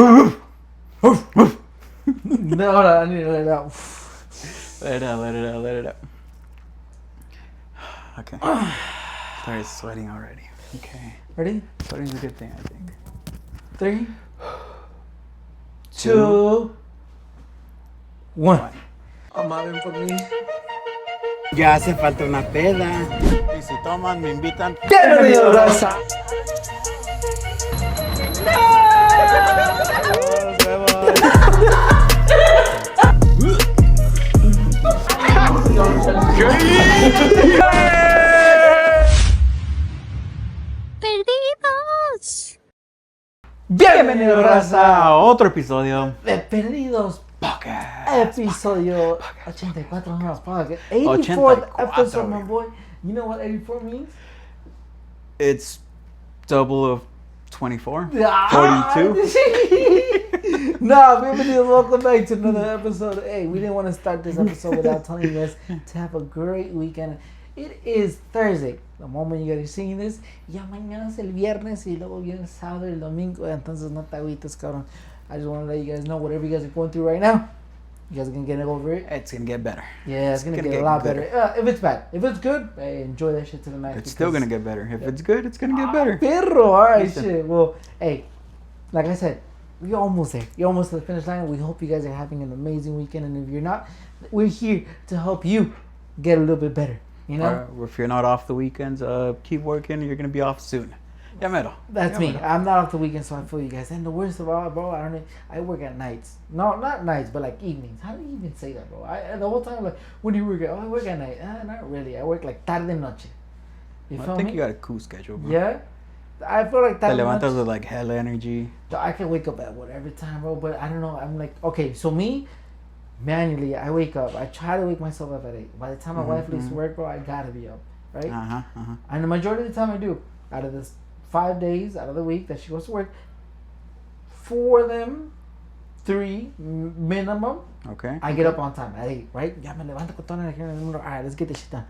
No, I need to let it out. Let it out. Okay. Started sweating already. Okay. Ready? Sweating's a good thing, I think. 3, 2, 1. Amaden por mí. Ya hace falta una peda. Y si toman, me invitan. Bienvenido, raza. Perdidos. Bienvenido, raza. A otro episodio De Perdidos podcast. Episodio 84 más podcast. 84th episode, my boy. You know what 84 means? It's double of 24. 42. Nah, bienvenidos. Welcome back to another episode. Hey, we didn't want to start this episode without telling you guys to have a great weekend. It is Thursday. The moment you guys are seeing this, ya mañana es el viernes y luego viene el sábado y el domingo. Entonces no te agüites, cabrón. I just want to let you guys know whatever you guys are going through right now, you guys are going to get over it. It's going to get better. Yeah, it's going to get a lot better. If it's bad. If it's good, hey, enjoy that shit to the max. It's still going to get better. If it's good, it's going to get better. Perro, alright, shit. Well, hey, like I said, you're almost there. You're almost to the finish line. We hope you guys are having an amazing weekend. And if you're not, we're here to help you get a little bit better. You know? Or if you're not off the weekends, keep working. You're going to be off soon. Ya mero. That's me. I'm not off the weekend, so I feel you guys. And the worst of all, bro, I work at nights. No, not nights, but like evenings. How do you even say that, bro? The whole time, like, when do you work at? Oh, I work at night. Not really. I work like tarde noche. You feel I think me? you got a cool schedule, bro. Yeah? I feel like tarde Te levantas noche. with like hella energy. I can wake up at whatever time, bro, but I don't know. I'm like, okay, so me, manually, I wake up. I try to wake myself up at 8. By the time my wife leaves work, bro, I gotta be up, right? And the majority of the time I do. Out of this 5 days out of the week that she goes to work, 4 of them, 3 minimum, Okay. I get up on time at 8, right? Ya me levanto con toda la energía en el mundo. All right, let's get this shit done.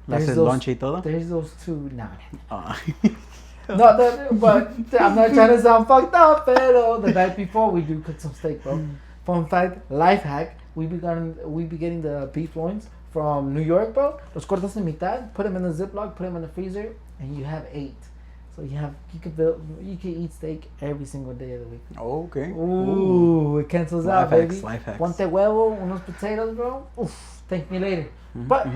¿Haces lunch y todo? There's those 2, nah. No, But I'm not trying to sound fucked up, pero the night before we do cook some steak, bro. Fun fact, life hack, we be getting the beef loins from New York, bro. Los cortas en mitad, put them in the Ziploc, put them in the freezer, and you have 8. So you can eat steak every single day of the week. Oh, okay. Ooh, it cancels out, baby. Life hacks. Ponte huevo, unos potatoes, bro. Oof, thank me later. But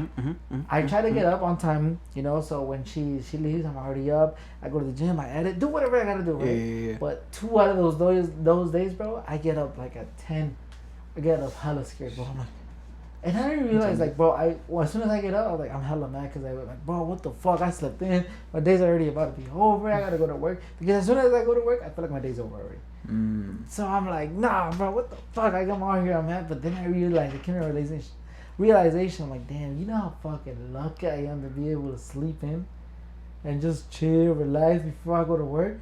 I try to get up on time, you know, so when she leaves, I'm already up. I go to the gym, I edit, do whatever I gotta do, right? Yeah. But 2 out of those days, bro, I get up like at 10. I get up hella scared, bro. I'm like, and I didn't realize, like, bro, as soon as I get up, I was like, I'm hella mad because I was like, bro, what the fuck? I slept in. My day's already about to be over. I gotta go to work. Because as soon as I go to work, I feel like my day's over already. So I'm like, nah, bro, what the fuck? I come out here, I'm mad. But then I realized, it came to realization, I'm like, damn, you know how fucking lucky I am to be able to sleep in and just chill, relax before I go to work.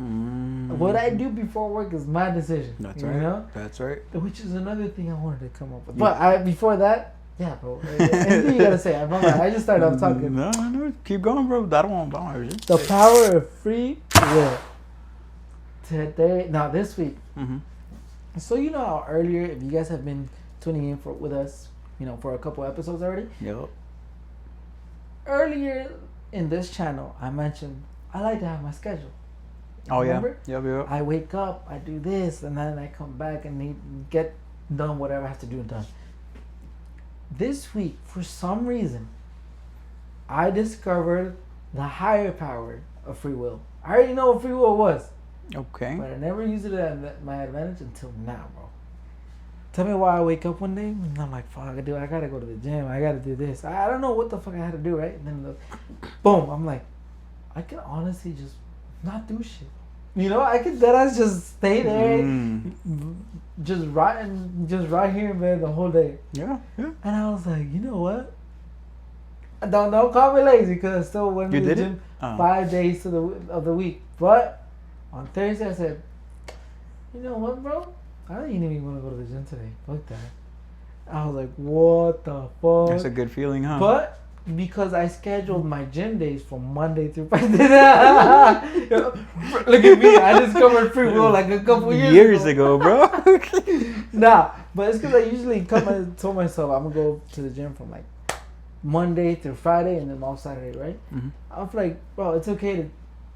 What I do before work is my decision. That's you right. know? That's right. Which is another thing I wanted to come up with. But before that, yeah, bro. Anything you gotta say? I just started off talking. No. Keep going, bro. The power of free will. This week. So you know how earlier, if you guys have been tuning in with us, you know, for a couple episodes already. Yep. Earlier in this channel, I mentioned I like to have my schedule. Oh, remember? Yeah. Yep. I wake up, I do this, and then I come back and get done whatever I have to do done. This week, for some reason, I discovered the higher power of free will. I already know what free will was, Okay. but I never used it at my advantage until now, bro. Tell me why I wake up one day and I'm like, fuck, I gotta go to the gym. I gotta do this. I don't know what the fuck I had to do, right? And then boom, I'm like, I can honestly just not do shit. You know, I could just stay there, just right here in bed the whole day. Yeah. And I was like, you know what? Don't call me lazy because I still went to the gym 5 days of the week. But on Thursday I said, you know what, bro? I don't even want to go to the gym today. Fuck that. I was like, what the fuck? That's a good feeling, huh? But because I scheduled my gym days from Monday through Friday. Look at me, I discovered free will like a couple years ago, bro. Nah, but it's because I usually told myself I'm gonna go to the gym from like Monday through Friday and then off Saturday, right? Mm-hmm. I was like, bro, it's okay to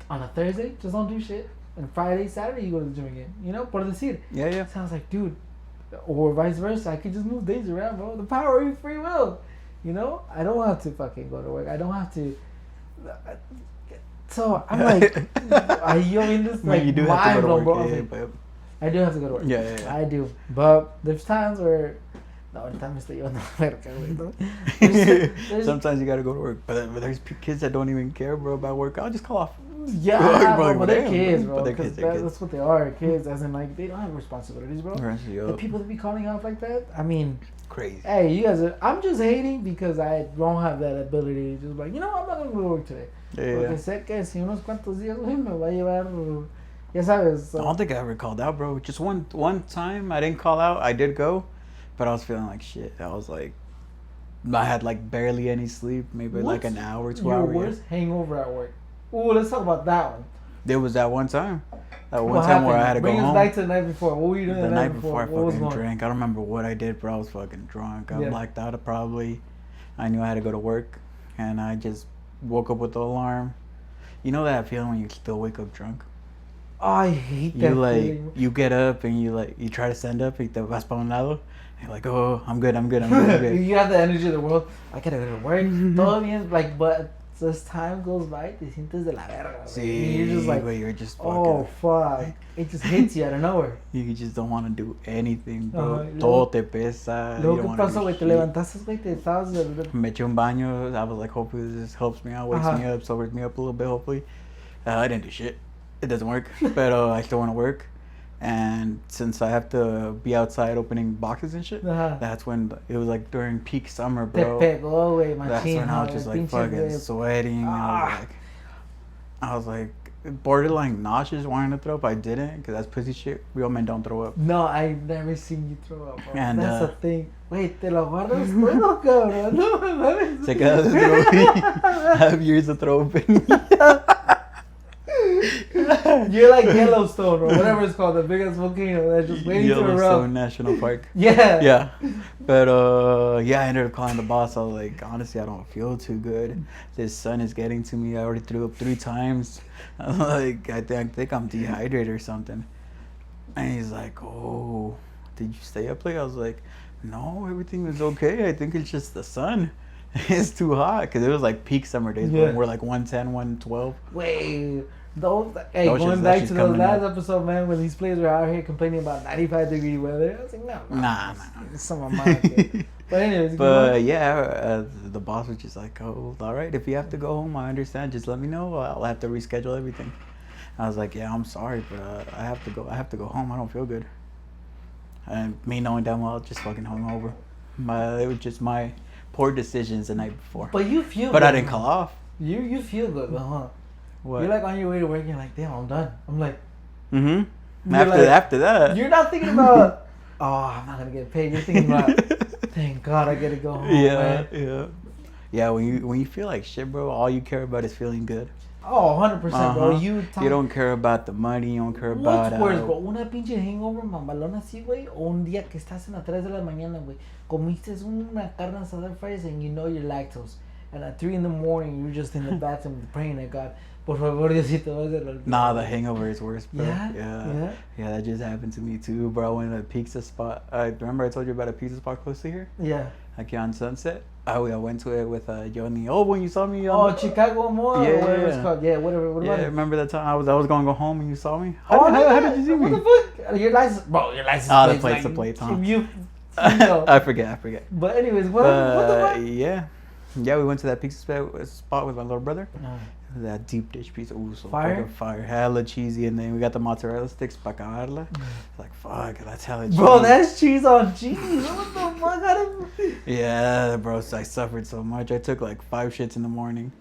on a Thursday just don't do shit, and Friday, Saturday you go to the gym again. You know, por decir. Yeah. Sounds like, dude, or vice versa. I could just move days around, bro. The power of free will. You know, I don't have to fucking go to work. I don't have to. So I'm like, are you in this like you do mind have to go to bro? work, Like, I do have to go to work. Yeah. I do, but there's times where. No, ahorita me estoy llevando la verga, güey, ¿no? Sometimes you gotta go to work, but there's kids that don't even care, bro, about work. I'll just call off. Yeah, but they're kids, bro. But they're Because kids. that's what they are, kids. As in, like, they don't have responsibilities, bro. The people that be calling out like that, I mean, crazy. Hey, you guys are. I'm just hating because I don't have that ability. Just like, you know, I'm not gonna go to work today. Porque sé que si unos cuantos días, güey, me va a llevar. Ya sabes. So. I don't think I ever called out, bro. Just one time I didn't call out. I did go, but I was feeling like shit. I was like, I had like barely any sleep, maybe like an hour, 2 hours. Your worst hangover at work. Ooh, let's talk about that one. There was that one time. That one What time happened? where I had to Bring go us home. back to the night before. What were you doing The night before I What fucking drank. I don't remember what I did, bro. I was fucking drunk. I blacked out probably. I knew I had to go to work, and I just woke up with the alarm. You know that feeling when you still wake up drunk? Oh, I hate that feeling. You get up and you try to stand up y te vas pa un lado. And you're like, oh, I'm good. You have the energy of the world. I gotta go to work. Todo bien, like, but as time goes by, te sientes de la verga. Sí, you're just like, you're just fucking, oh fuck. It just hits you out of nowhere. You just don't want to do anything, bro. Todo te pesa. Luego, ¿qué pasó, güey? Te levantaste, güey, te estabas... Me eché un baño. I was like, hopefully this helps me out, wakes me up, sobers me up a little bit, hopefully. I didn't do shit. It doesn't work. But I still want to work. And since I have to be outside opening boxes and shit, that's when it was like during peak summer, bro. Te pegó, güey, machín. That's when I was just like fucking sweating. I was like borderline nauseous, wanting to throw up. I didn't, because that's pussy shit. Real men don't throw up. No, I've never seen you throw up, bro. And, that's the thing. Wait, te lo guardas todo, cabrón. No me mames. Se queda de throw. I have years of throw up in me. You're like Yellowstone or whatever it's called, the biggest volcano that's just waiting to erupt. Yellowstone National Park. Yeah. But I ended up calling the boss. I was like, honestly, I don't feel too good. This sun is getting to me. I already threw up 3 times. I was like, I think I'm dehydrated or something. And he's like, oh, did you stay up late? I was like, no, everything was okay. I think it's just the sun. It's too hot, because it was like peak summer days. When we're like 110, 112. Wait. Going back to the last episode, man, when these players were out here complaining about 95-degree weather, I was like, no. Nah. Some of mine. But anyways. The boss was just like, oh, all right, if you have to go home, I understand. Just let me know. I'll have to reschedule everything. I was like, yeah, I'm sorry, but I have to go. I have to go home. I don't feel good. And me knowing damn well, just fucking hungover. It was just my poor decisions the night before. But you feel good. But I didn't man. call off. You feel good, though, huh? What? You're like on your way to work, you're like, damn, I'm done. I'm like... Mm-hmm. After that. You're not thinking about, oh, I'm not going to get paid. You're thinking about, thank God I get to go home, man. Yeah, when you feel like shit, bro, all you care about is feeling good. Oh, 100%, bro. You don't care about the money, you don't care about... What's worse, bro? Una pinche hangover mamalona así, güey, o un día que estás en las 3 de la mañana, güey, comiste una carne asada fries and you know you're lactose. And at 3 in the morning, you're just in the bathroom praying to God, por favor, Diosito, vas a olvidar. Nah, the hangover is worse, bro. Yeah, that just happened to me too, bro. I went to a pizza spot. Remember I told you about a pizza spot close to here? Yeah. Like on Sunset. I went to it with Johnny. Oh, when you saw me. Chicago Mall. Yeah, whatever it's called. Yeah, whatever. What about it? Remember that time I was going to go home and you saw me? How did you see me? What the fuck? Your license, bro. Your license. The plates, huh? You know. I forget. But anyways, what the fuck? Yeah, we went to that pizza spot with my little brother. That deep dish pizza. Ooh, so fucking fire. Hella cheesy. And then we got the mozzarella sticks para acabarla. It's like, fuck, that's hella cheesy. Bro, that's cheese on cheese. What the fuck? Yeah, bro, so I suffered so much. I took like 5 shits in the morning.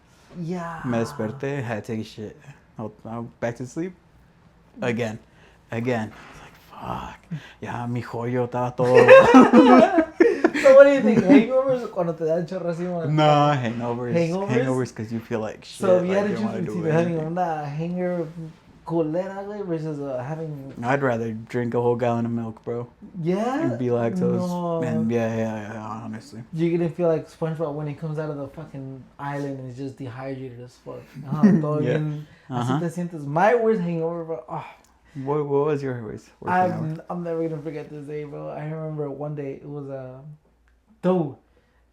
Yeah. Me desperté, had to take a shit. I'm back to sleep. Again. It's like, fuck. Ya, mi joyo estaba todo. So what do you think? Hangovers o cuando te dan chorrasimo? No, hangovers. Hangovers because you feel like shit. So if you like, had to choose between having una hanger culera, güey, versus having... I'd rather drink a whole gallon of milk, bro. Yeah? And be lactose. No. And yeah, honestly. You're gonna feel like SpongeBob when he comes out of the fucking island and he's just dehydrated as fuck. Yeah. Así te sientes. My worst hangover, bro. Oh. What was your worst hangover? I'm never gonna forget this day, bro. I remember one day, it was dude,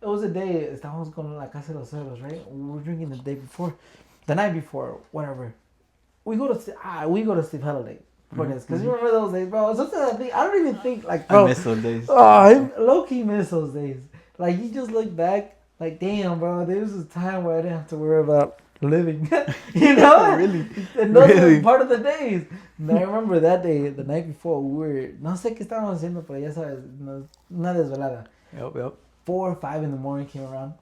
it was a day, estábamos con la casa de los ceros, right? We were drinking the night before, whatever. We go to sleep hella late. Because you remember those days, bro. Something I don't even think, like, bro. I miss those days. Oh, I low-key miss those days. Like, you just look back, like, damn, bro, there was a time where I didn't have to worry about living. You know? Really? And those were part of the days. And I remember that day, the night before, we were, no sé qué estábamos haciendo, pero ya sabes, una desvelada. Yep. 4 or 5 in the morning came around.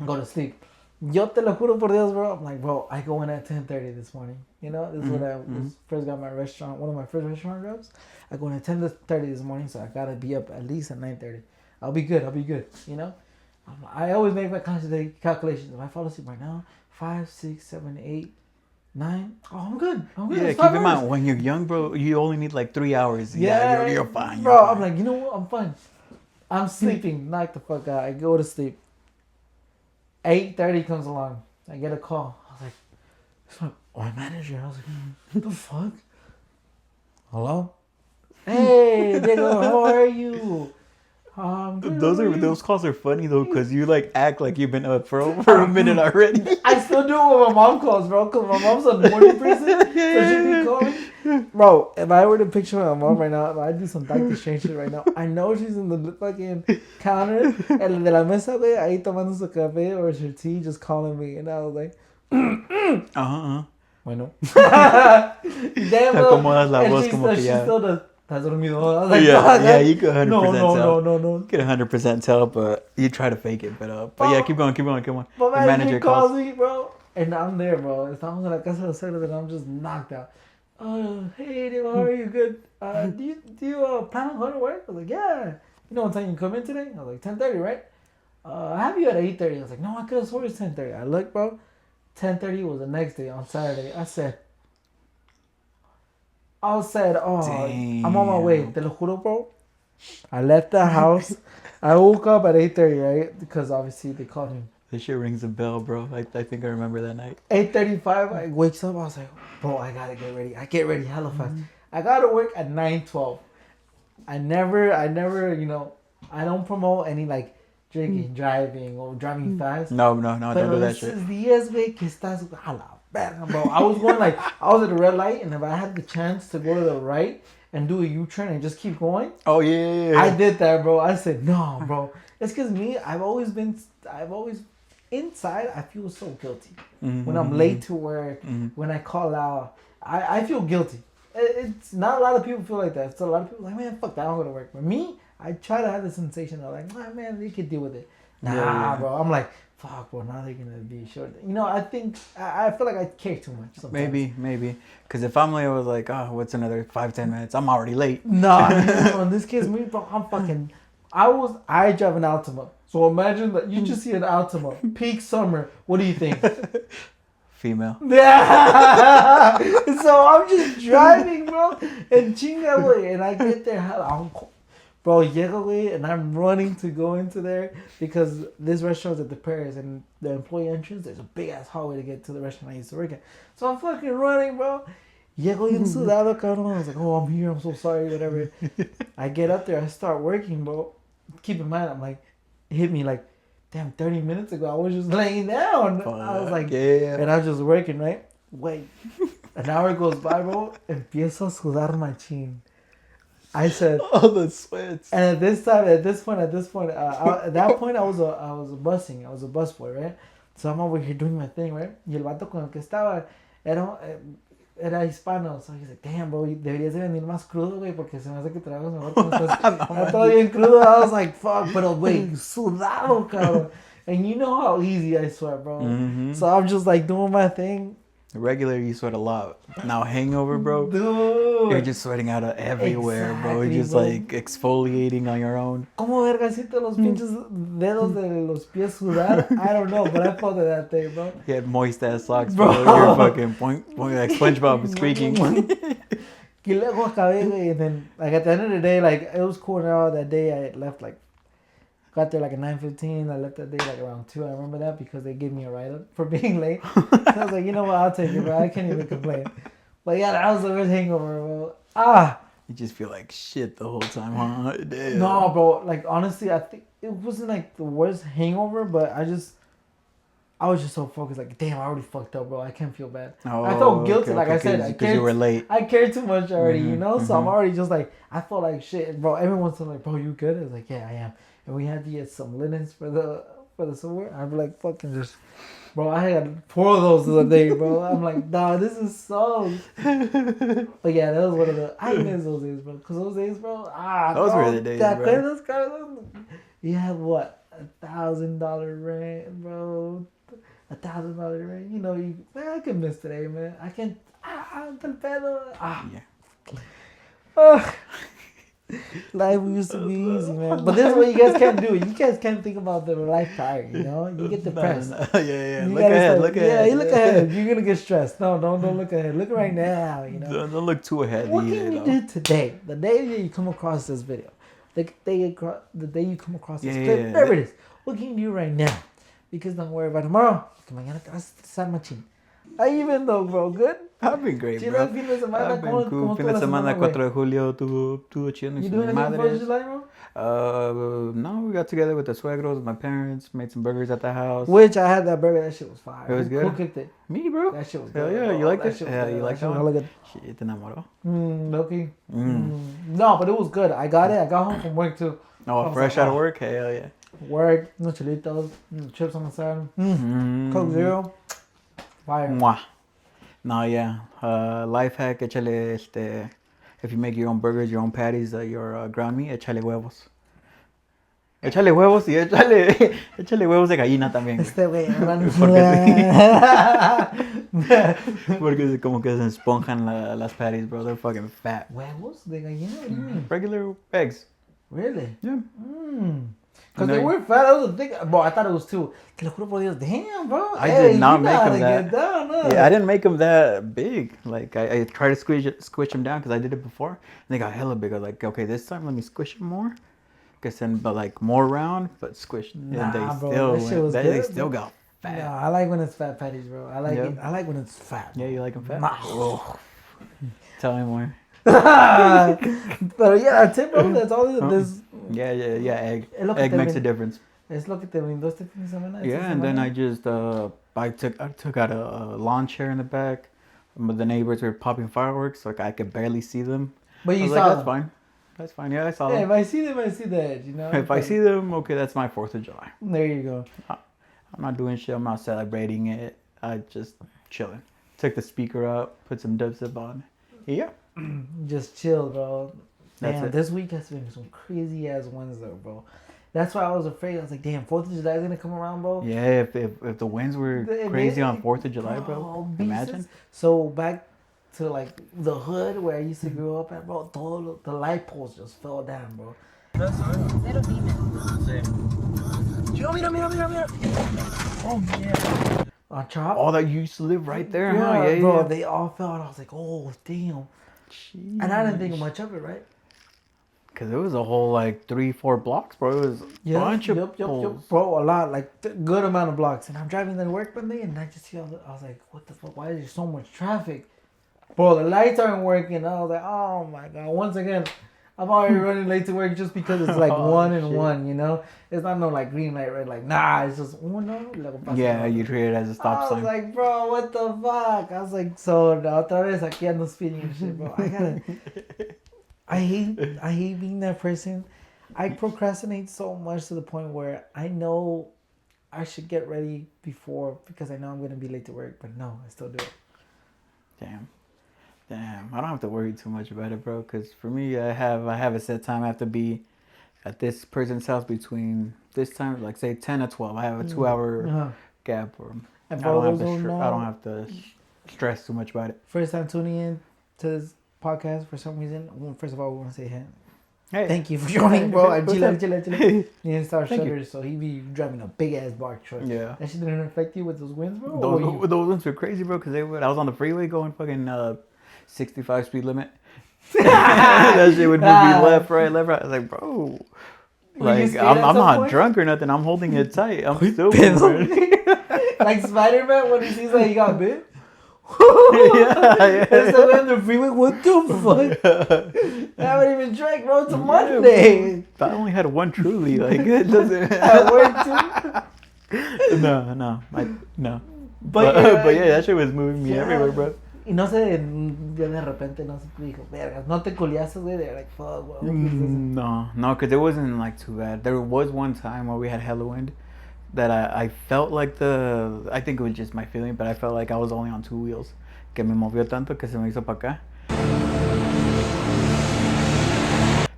Go to sleep. Yo te lo juro por Dios, bro. I'm like, bro, I go in at 10:30 this morning. You know, this is when I first got my restaurant, one of my first restaurant jobs. I go in at 10:30 this morning, so I gotta be up at least at 9:30. I'll be good. You know, I always make my calculations. If I fall asleep right now, 5, 6, 7, 8, 9. Oh, I'm good. Yeah, keep in mind when you're young, bro, you only need like 3 hours. Yeah, you're fine. Bro, I'm like, you know what? I'm fine. I'm sleeping. Knock the fuck out. I go to sleep. 8:30 comes along. I get a call. I was like, it's my manager. I was like, what the fuck? Hello? Hey, Diego, how are you? Those calls are funny though, cause you like act like you've been up for a minute already. I still do it when my mom calls, bro, cause my mom's a morning person, so she be calling. Bro, if I were to picture my mom right now, if I do some Doctor Strange shit right now, I know she's in the fucking counter, el de la mesa, güey, ahí tomando su café or her tea, just calling me, and I was like, Bueno. Damn, acomodas la voz como que ya. She still does. ¿Estás dormido? I was like, yeah, you could 100% tell. No. You could 100% tell, but you try to fake it. But yeah, keep going. My manager calls me, bro, and I'm there, bro. Estamos en la casa de los cerdos, and I'm just knocked out. Hey, Diego, how are you? Good. Do you plan on going to work? I was like, yeah. You know what time you come in today? I was like, 10:30, right? I have you at 8:30. I was like, no, I could have sworn it's 10:30. I looked, bro. 10:30 was the next day on Saturday. I said, Damn. I'm on my way. Te lo juro, bro. I left the house. I woke up at 8:30, right? Because obviously they called him. This shit rings a bell, bro. I think I remember that night. 8:35, I wakes up. I was like, bro, I gotta get ready. I get ready hella fast. I gotta work at 9:12. I never, you know, I don't promote any like drinking, driving, or driving fast. No, don't do that shit. Días, güey, que estás a la verga, bro. I was going like, I was at a red light, and if I had the chance to go to the right and do a U-turn and just keep going. Oh, yeah. I did that, bro. I said, no, bro. It's because me, I've always, inside, I feel so guilty. When I'm late to work, when I call out, I feel guilty. It's not a lot of people feel like that. It's a lot of people like, man, fuck that, I'm going to work. But me, I try to have the sensation of like, man, they could deal with it. Nah, bro. I'm like, fuck, bro, now they're going to be short. You know, I think, I feel like I care too much sometimes. Maybe. Because if I'm late, I was like, oh, what's another 5-10 minutes? I'm already late. No, in this case, me, bro, I'm fucking, I drive an Altima. So imagine that you just see an Altima, peak summer. What do you think? Female. Yeah. So I'm just driving, bro, and chinga, güey, and I get there, bro, llego, güey, and I'm running to go into there because this restaurant's at the Paris, and the employee entrance, there's a big ass hallway to get to the restaurant I used to work at. So I'm fucking running, bro. Llego bien sudado, cabrón. I was like, oh, I'm here, I'm so sorry, whatever. I get up there, I start working, bro. Keep in mind, I'm like, it hit me like, damn, 30 minutes ago, I was just laying down. I was like, and I was just working, right? Wait, an hour goes by, bro. Empiezo a sudar machín. I said, oh, the sweats. And at that point, I was a busing. I was a busboy, right? So I'm over here doing my thing, right? Y el vato con el que estaba era hispano. So he's like, damn, bro, deberías de venir más crudo, güey, porque se me hace que trabajas mejor cuando estás todo bien crudo. I was like, fuck, pero, güey, sudado, cabrón. And you know how easy I sweat, bro. So I'm just like doing my thing. Regular, you sweat a lot. Now hangover, bro. Dude. You're just sweating out of everywhere, bro. You're just bro. like exfoliating on your own. ¿Cómo vergasito los pinches dedos de los pies sudar? I don't know, but I felt it that day, bro. You had moist ass socks, Bro. bro. You're fucking point like SpongeBob squeaking. Que luego acabé, güey, and then, like, at the end of the day, like, it was cool now. That day I left, like, got there, like, at 9:15. I left that day, like, around 2. I remember that because they gave me a write-up for being late. So I was like, you know what, I'll take it, bro. I can't even complain. But, yeah, that was the worst hangover, bro. You just feel like shit the whole time, huh? Damn. No, bro. Like, honestly, I think it wasn't, like, the worst hangover, but I was just so focused. Like, damn, I already fucked up, bro. I can't feel bad. Oh, I felt guilty. okay, like I said, because you were late. I cared too much already, you know? So I'm already just like, I felt like shit. Bro, everyone's like, bro, you good? I was like, yeah, I am. And we had to get some linens for the summer. I'd be like, fucking just... Bro, I had 4 of those the other day, bro. I'm like, nah, this is so... But yeah, that was one of the... I miss those days, bro. Because those days, bro... Those were the days, bro. Those Carlos? You had what? $1,000 rent, bro. $1,000 rent. You know, man, I can miss today, man. I can... Del pedo. Yeah. Life used to be easy, man. But this is what you guys can't do. You guys can't think about the life prior, you know? You get depressed. Yeah. You Look ahead. Yeah, you look ahead. You're going to get stressed. No, don't look ahead. Look right now, you know? Don't look too ahead. What can you do today? The day that you come across this video. The day you come across this clip. Whatever it is. What can you do right now? Because don't worry about tomorrow. Que mañana te vas a estresar machín. How you been though, bro? Good? I've been great, Chido bro. el fin de semana. I've been cool. Fin de semana, 4 de julio, tuvo chido. You doing anything for 4th of July, bro? No, we got together with the suegros, my parents, made some burgers at the house. Which I had that burger. That shit was fire. It was good. Who cooked it? Me, bro. That shit was Hell good. yeah, you liked it? Yeah, you liked that one? Good. Shit, te enamoró. Okay. No, but it was good. I got it. I got home from work too. Oh, fresh out of work? Hell yeah. Work, no chilitos, chips on the side, Coke Zero, fire. Mwah. No, yeah. Life hack, échale, if you make your own burgers, your own patties, your ground meat, échale huevos. Échale huevos y échale huevos de gallina también. Güey, porque como que se esponjan las patties, bro. They're fucking fat. ¿Huevos de gallina? What do you mean? Regular eggs. Really? Yeah. Because they were fat. That was a thing. Bro, I thought it was 2. Te lo juro por Dios. Damn, bro. I did not make them that. Yeah, I didn't make them that big. Like, I tried to squish them down because I did it before. And they got hella big. I was like, okay, this time let me squish them more. Guess then, but like more round, but squished. Nah, and bro, that shit was good. They still got fat. No, I like when it's fat patties, bro. I like it. I like when it's fat. Yeah, you like them fat? Tell me more. But yeah, that's it, bro. That's all it is. Yeah. Egg makes a difference. Es lo que te brindó este fin de semana. Yeah, and then I just I took out a lawn chair in the back. The neighbors were popping fireworks, like I could barely see them. But you saw like, them. That's fine. That's fine. Yeah, I saw them. If I see them, I see the edge, you know? If I see them, okay, that's my 4th of July. There you go. I'm not doing shit. I'm not celebrating it. I just chilling. Took the speaker up, put some dubstep on. Yeah. Just chill, bro. That's Damn, this week has been some crazy ass ones though, bro. That's why I was afraid. I was like, damn, 4th of July is gonna come around, bro. Yeah, if the winds were crazy on 4th of July, bro. Imagine. So back to like the hood where I used to grow up at, bro. The light poles just fell down, bro. Little demon. Mira. Oh yeah. On Chop. Oh, that you used to live right there, Yeah, huh? Yeah, bro. yeah. They all fell out. I was like, oh damn. Jeez. And I didn't think much of it, right? Cause it was a whole like 3-4 blocks, bro. It was a bunch of poles. Bro, a lot, like good amount of blocks. And I'm driving to work one day, and I just see I was like, what the fuck? Why is there so much traffic? Bro, the lights aren't working. I was like, oh my god. Once again, I'm already running late to work just because it's like one and one, you know? It's not no like green light, red light. Nah, it's just uno. Yeah, you treat it as a stop I sign. was like, bro, what the fuck? I was like, so otra vez aquí ando speeding and shit, bro. I hate being that person. I procrastinate so much to the point where I know I should get ready before because I know I'm gonna be late to work, but no, I still do it. Damn. I don't have to worry too much about it, bro. Cause for me, I have a set time. I have to be at this person's house between this time, like say 10 to 12. I have a 2-hour gap, or I don't have to stress too much about it. First time tuning in to this podcast for some reason. Well, first of all, we want to say Hey. thank you for joining, bro. What's Chile. up? He didn't start Thank you. shutters, so he be driving a big ass bark truck. Yeah. That shit didn't affect you with those winds, bro? Those ones were crazy, bro, because I was on the freeway going fucking 65 speed limit. That shit would move me left, right. I was like, bro. Like, I'm not drunk or nothing. I'm holding it tight. I'm still moving. Like Spider-Man when he sees like he got bit. Yeah. That's the way on the freeway. What the fuck? I haven't even drank, bro. It's a Monday. I only had one truly. Like, it doesn't. At work too. No. But yeah, that shit was moving me everywhere, bro. Y no sé, de repente no se dijo, vergas, no te culiaste, güey. They're like, fuck, what is this? No, because it wasn't like too bad. There was one time where we had hella wind that I felt like I think it was just my feeling, but I felt like I was only on 2 wheels. Que me movió tanto que se me hizo pa' acá.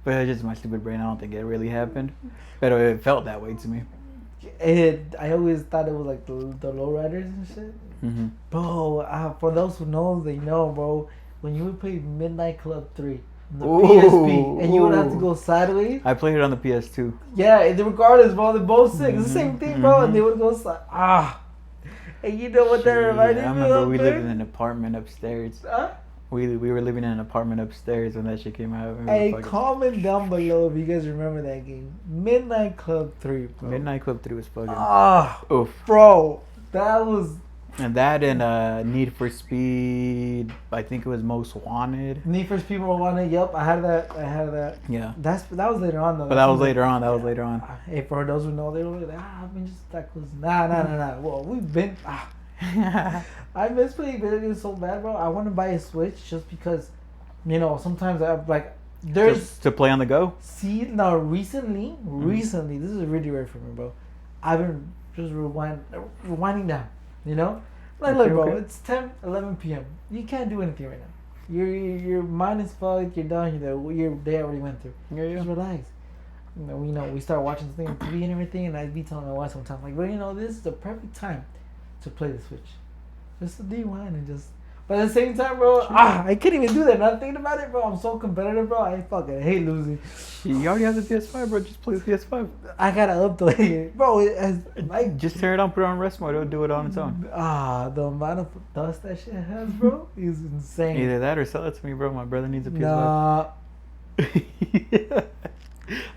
But it's just my stupid brain. I don't think it really happened. But it felt that way to me. I always thought it was like the lowriders and shit. Mm-hmm. Bro, for those who know, they know, bro. When you would play Midnight Club 3 on the Ooh, PSP, and you would have to go sideways. I played it on the PS2. Yeah, regardless, bro, they're both sick. It's the same thing, bro. And they would go and you know what that reminded me of? I remember we man? lived in an apartment upstairs. Huh? We were living in an apartment upstairs when that shit came out. Hey, comment down below if you guys remember that game. Midnight Club 3, bro. Midnight Club 3 was fucking. Oof. Bro, that was. And that and Need for Speed, I think it was Most Wanted. Need for Speed Most Wanted. Yep, I had that. Yeah. That was later on though. But that was later on. Hey, for those who know, they were like, I've been just that close. Nah. Well, we've been. I miss playing video games so bad, bro. I want to buy a Switch just because, sometimes I like. There's to play on the go. See now, recently, this is really rare for me, bro. I've been just rewinding down. Like, look, bro, it's 10, 11 p.m. You can't do anything right now. Your mind is fucked. You're done. Your day already went through. Yeah. Just relax. We start watching something on TV and everything, and I'd be telling my wife sometimes, like, bro, this is the perfect time to play the Switch. Just to rewind and just. But at the same time, bro, I can't even do that. Not thinking about it, bro. I'm so competitive, bro. I fucking hate losing. You already have the PS5, bro. Just play the PS5. I gotta update it, bro. Just turn it on, put it on rest mode. It'll do it on its own. The amount of dust that shit has, bro, is insane. Either that or sell it to me, bro. My brother needs a PS5. Nah.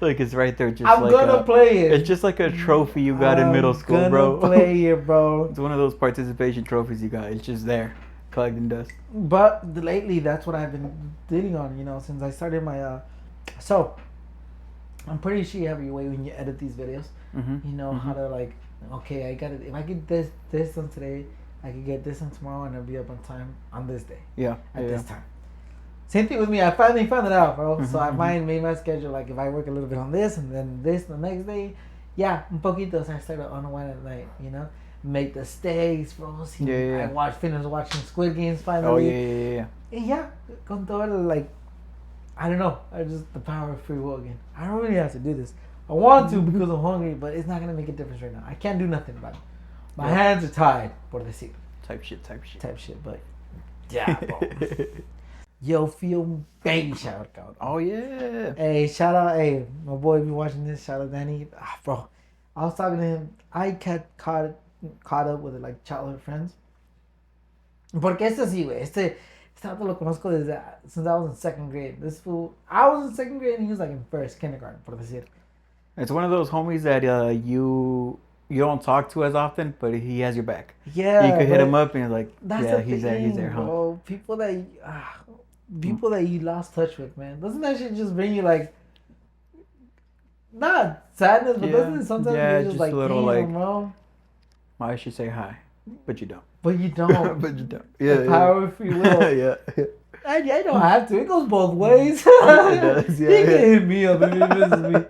Look, it's right there. Just I'm gonna play it. It's just like a trophy you got in middle school, bro. I'm gonna play it, bro. It's one of those participation trophies you got. It's just there, collecting dust. But lately, that's what I've been dealing on, since I started my. So, I'm pretty sure you have your way when you edit these videos. Mm-hmm. How to like, okay, I got it. If I get this done today, I can get this done tomorrow, and I'll be up on time on this day. Yeah. At this time. Same thing with me. I finally found it out, bro. So I made my schedule. Like, if I work a little bit on this and then this the next day, un poquito. So I started on one at night, make the steaks, bro. I finished watching Squid Games finally. Oh, yeah. Yeah, con todo like, I don't know. The power of free will again. I don't really have to do this. I want to because I'm hungry, but it's not going to make a difference right now. I can't do nothing about it. My hands are tied, por decir. Type shit, but yeah, bro. Yo, feel baby shout out. Oh, yeah. Hey, shout out. Hey, my boy, if you're watching this, shout out Danny. Bro, I was talking to him. I got caught up with like childhood friends. Porque sí, güey. Este vato lo conozco since I was in second grade. This fool, I was in second grade and he was like in first kindergarten, por decir. It's one of those homies that you don't talk to as often, but he has your back. Yeah. You could hit him up and you're like, he's thing, there, huh? Bro. People that you lost touch with, man. Doesn't that shit just bring you like, not sadness, but doesn't it sometimes you're just like, a little like, bro? I should say hi, but you don't. But you don't. But you don't. Yeah. The power of free will. Yeah. I don't have to. It goes both ways. It does, yeah. He can hit me up if he misses me.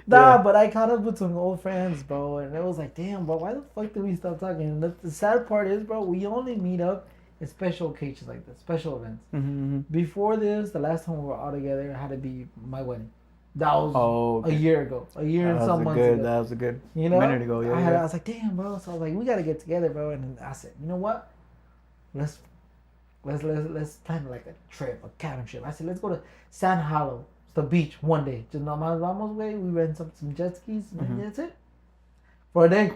But I caught up with some old friends, bro, and it was like, damn, bro, why the fuck did we stop talking? And the sad part is, bro, we only meet up in special occasions like this, special events. Mm-hmm. Before this, the last time we were all together had to be my wedding. That was a year ago. A year and some months ago. That was a good minute ago, I was like, damn, bro. So I was like, we got to get together, bro. And I said, you know what? let's plan like a trip, a cabin trip. I said, let's go to San Hollow, the beach, one day. Just normal Vamos way. We rent some jet skis, and that's it. For a day.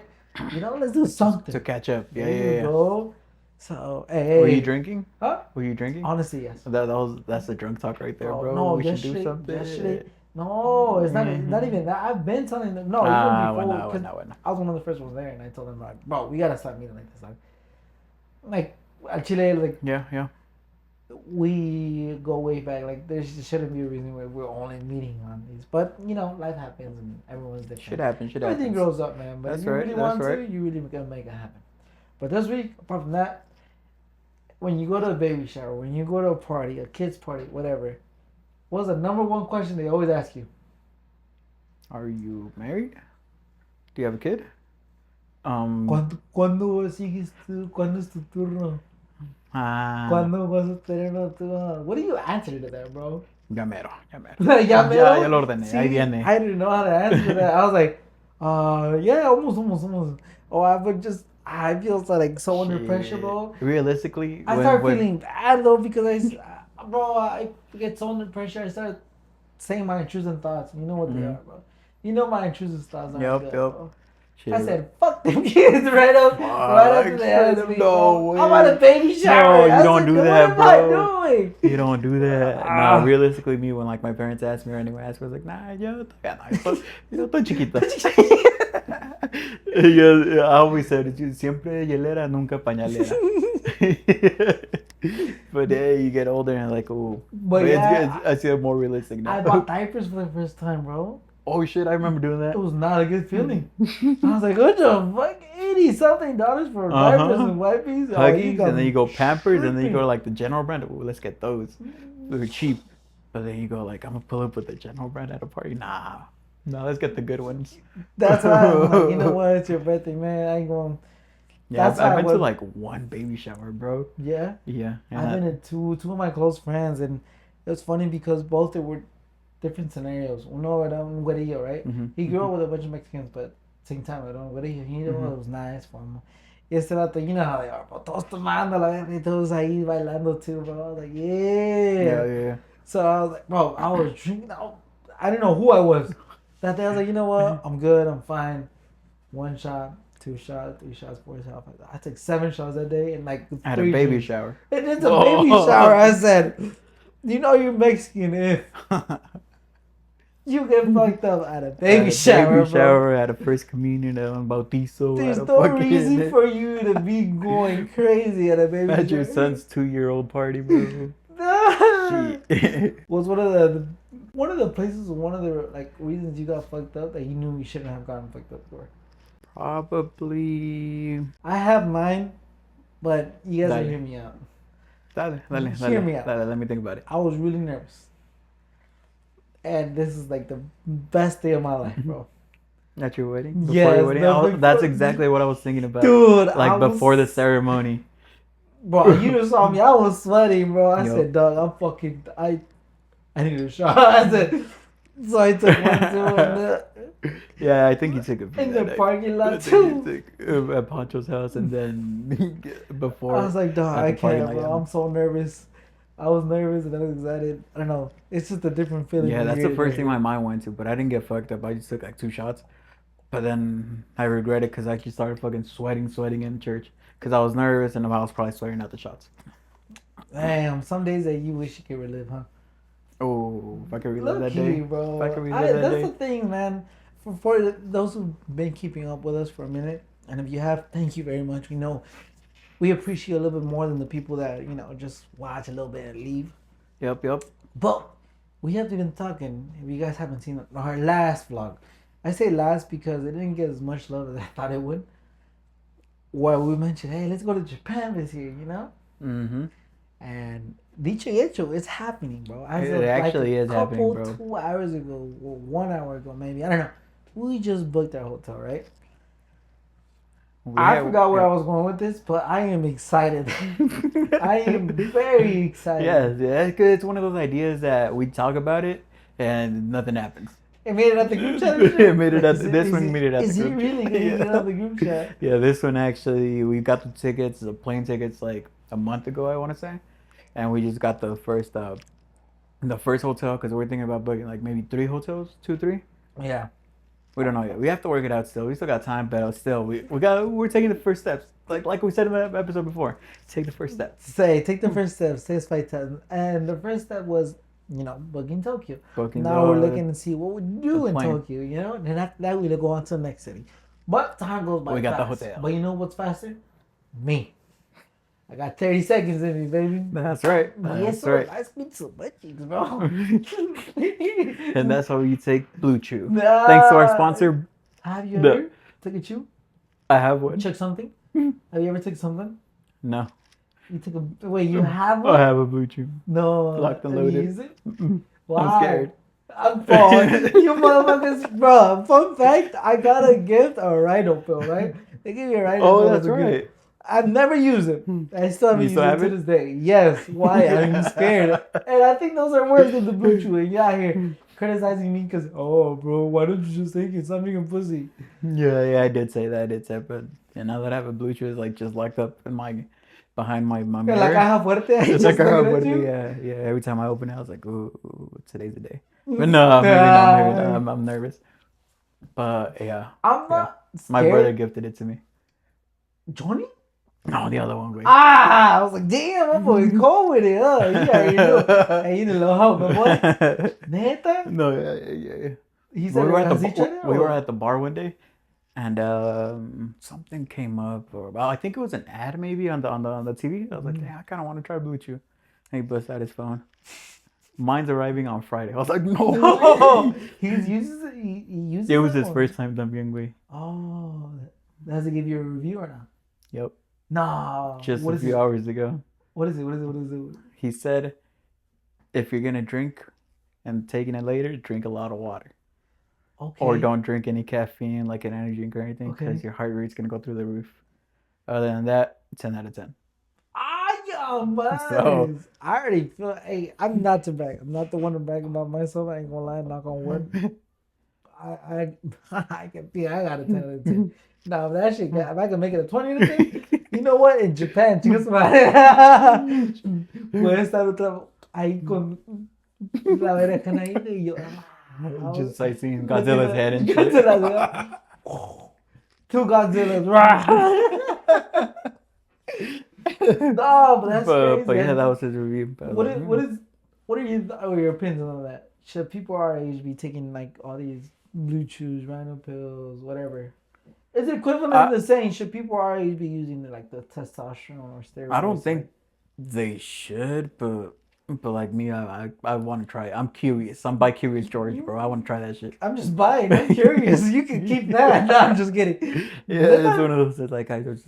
Let's do something. To catch up. Yeah, There you go. So, Were you drinking? Huh? Were you drinking? Honestly, yes. That's the drunk talk right there, bro. No, we should do something. yesterday. No, it's not even that. I've been telling them. No, even before. When. I was one of the first ones there, and I told them, like, bro, we gotta start meeting like this. Like at Chile, like, Yeah. we go way back. Like, there shouldn't be a reason why we're only meeting on these. But, life happens, and everyone's different. Should happen. Everything grows up, man. But if you really want to, you really gonna make it happen. But this week, apart from that, when you go to a baby shower, when you go to a party, a kid's party, whatever, what's the number one question they always ask you? Are you married? Do you have a kid? ¿Cuándo sigues tú? ¿Cuándo es tu turno? ¿Cuándo vas a tenerlo tú? What do you answer to that, bro? Ya mero. Ya lo ordené. See, Ahí viene. I didn't know how to answer that. I was like, yeah, almost. Oh, I feel so under pressure, bro. Realistically, I start feeling bad though because I get so under pressure. I start saying my intrusive thoughts. You know what they are, bro. You know my intrusive thoughts. Yep. Bro. I said, fuck them kids right after they asked me. No way. I'm at a baby shower. No, you don't do that, bro. What am I doing? You don't do that. Nah, realistically, me, when like my parents asked me or anyone asked me, I was like, nah, yo estoy chiquita. I always said, siempre hielera, nunca pañalera. But then you get older and like, oh. But I see it more realistic now. I bought diapers for the first time, bro. Oh shit, I remember doing that. It was not a good feeling. I was like, what the fuck? $80-something for diapers and wipes? Huggies, and then you go Pampers, and then you go like the General brand. Ooh, let's get those. They're cheap. But then you go like, I'm gonna pull up with the General brand at a party. Nah, let's get the good ones. That's why I'm like, you know what? It's your birthday, man. I ain't going. Yeah, I've been to like one baby shower, bro. Yeah? Yeah. I've been to two of my close friends, and it was funny because both they were different scenarios. Uno era un güerillo, right? Mm-hmm. He grew up with a bunch of Mexicans, but same time, era un güerillo. It was nice for him. Y este rato, you know how they are, bro. Todos tomando la verga y todos ahí bailando too, bro. I was like, yeah. So I was like, bro, I was drinking. I didn't know who I was. That day I was like, you know what? I'm good. I'm fine. 1 shot, 2 shots, 3 shots, 4 shots. I took 7 shots that day and like at a baby shower. And it's a baby shower. I said, you know you're Mexican if you get fucked up at a baby shower, bro. At a first communion, at a bautizo. There's no reason for you to be going crazy at a baby shower. At your son's 2-year-old party, bro. Was one of the places, one of the like reasons you got fucked up that you knew you shouldn't have gotten fucked up for? Probably. I have mine, but you guys will hear me out. Hear me out. Let me think about it. I was really nervous. And this is like the best day of my life, bro. At your wedding? Before yes, your wedding? That's exactly what I was thinking about. Dude, like before the ceremony. Bro, you just saw me. I was sweating, bro. I said, dog, I need a shot. I said, so I took one too. Yeah, I think he took a in the parking lot too. At Pancho's house, and then before. I was like, dog, I can't, bro. I'm so nervous. I was nervous and I was excited. I don't know. It's just a different feeling. Yeah, that's the first thing my mind went to. But I didn't get fucked up. I just took like 2 shots. But then I regret it because I actually started fucking sweating in church. Because I was nervous and I was probably sweating out the shots. Damn, some days that you wish you could relive, huh? Oh, if I could relive that day. Bro. If I could relive that day. That's the thing, man. For those who've been keeping up with us for a minute, and if you have, thank you very much. We know we appreciate a little bit more than the people that, just watch a little bit and leave. Yep. But we have been talking, if you guys haven't seen our last vlog. I say last because it didn't get as much love as I thought it would. Where we mentioned, hey, let's go to Japan this year, Mm-hmm. And dicho y hecho, it's happening, bro. It actually is happening, bro. 2 hours ago, or 1 hour ago, maybe. I don't know. We just booked our hotel, right? I forgot where I was going with this, but I am excited. I am very excited. Yes, it's one of those ideas that we talk about it and nothing happens. It made it at the group chat? It made it at this one made it at the group chat. Is he really going to get it at the group chat? Yeah, this one actually, we got the tickets, the plane tickets, like a month ago, I want to say, and we just got the first hotel because we're thinking about booking like maybe 3 hotels, 2, 3. Yeah. We don't know yet. We have to work it out still. We still got time, but still, we're taking the first steps. Like we said in the episode before, take the first steps. Take the first step. Say by 10. And the first step was, booking Tokyo. Booking now we're looking to see what we do in Tokyo, And after that, we'll go on to the next city. But time goes by. We got fast. the hotel. But you know what's faster? Me. I got 30 seconds in me, baby. That's right. That's right. I speak so much, bro. And that's why you take Blue Chew. Thanks to our sponsor. Have you ever took a chew? I have one. Took something? Have you ever took something? No. You took a... Wait, you have one? I have a Blue Chew. No. Locked and loaded. You use it? Why? I'm scared. You motherfuckers, bro. Fun fact, I got a gift, a rhino pill, right? They give you a rhino pill. Oh, that's right. I've never used it. I still haven't used it to this day. Yes. Why? I'm scared. And I think those are worse than the Blue Chew. And you're out here criticizing me because, bro, why don't you just take it? Stop being a pussy. Yeah, I did say that. But now that I have a Blue Chew, it's like just locked up in behind my mirror. Like caja fuerte. It's like caja fuerte. Yeah. Every time I open it, I was like, ooh, today's the day. But no, maybe not. I'm nervous. But yeah. I'm not scared. My brother gifted it to me. Johnny? No, the other one. Wait. I was like, damn, my boy's cold with it, huh? You already know. Hey, you need a little help, my boy. Neta? No, yeah. He said we were at the bar one day, and something came up, or I think it was an ad maybe on the TV. I was like, yeah, I kind of want to try Blue Chew. And he busts out his phone. Mine's arriving on Friday. I was like, no. He uses it. He uses it. It was his first time también, güey. Oh, does it give you a review or not? Yep. No. Just a few hours ago. What is it? He said, if you're gonna drink and taking it later, drink a lot of water. Okay. Or don't drink any caffeine, like an energy drink or anything, because your heart rate's gonna go through the roof. Other than that, 10 out of 10. Man. So, I already feel. Hey, I'm not to brag. I'm not the one to brag about myself. I ain't gonna lie. Knock on wood. I can feel. I got a 10 out of 10. Now, if that shit, if I can make it a 20 out of 10, you know what? In Japan, chicos, voy a estar ahí con la oreja ahí y yo. Just sightseeing Godzilla's head and shit. Two Godzillas. No, but that's crazy. But yeah, that was his review. What are your opinions on that? Should people our age be taking like all these Blue Chews, rhino pills, whatever? Is it equivalent to saying should people our age be using like the testosterone or steroids? I don't think they should, but like me, I want to try it. I'm curious. I'm by Curious George, bro. I want to try that shit. I'm just buying. I'm curious. You can keep that. No, I'm just kidding. Yeah, it's one of those that like I just